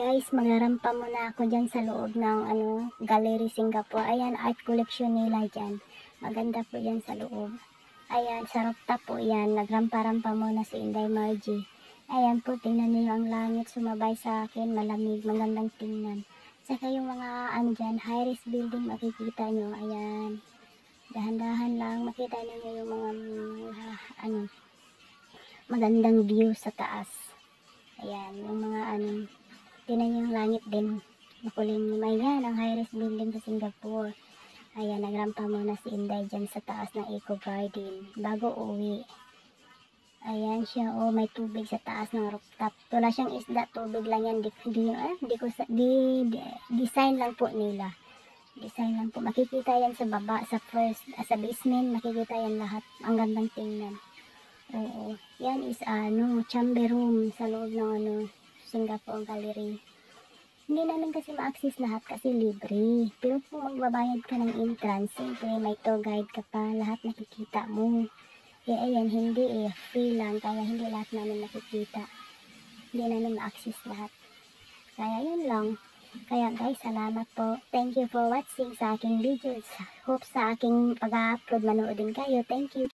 Guys, magarampa muna ako dyan sa loob ng Gallery Singapore. Ayan, art collection nila dyan. Maganda po yan sa loob. Ayan, sa rooftop po yan. Nagrampa-rampa muna si Inday Margie. Ayan po, tingnan niyo ang langit sumabay sa akin. Malamig, magandang tingnan. Saka yung mga dyan, high-rise building makikita nyo. Ayan, dahan-dahan lang. Makita niyo yung mga magandang view sa taas. Ayan, yung mga tinan yung langit din, makulimlim. Ayan, ang high-rise building sa Singapore. Ayan, nagrampa muna si Inday dyan sa taas ng Eco Garden bago uwi. Ayan siya, oh, may tubig sa taas ng rooftop. Wala siyang isda, tubig lang yan. Design lang po nila. Design lang po. Makikita yan sa baba, sa first, sa basement, makikita yan lahat. Ang gandang tingnan. Oo, yan is chamber room sa loob ng Singapore Gallery. Hindi namin kasi ma-access lahat kasi libre. Pero kung magbabayad ka ng entrance, siyempre may tour guide ka pa, lahat nakikita mo. Eh ayan, hindi free lang, kaya hindi lahat namin nakikita. Hindi namin ma-access lahat. Kaya yun lang. Kaya guys, salamat po. Thank you for watching sa aking videos. Hope sa aking pag-upload manood din kayo. Thank you.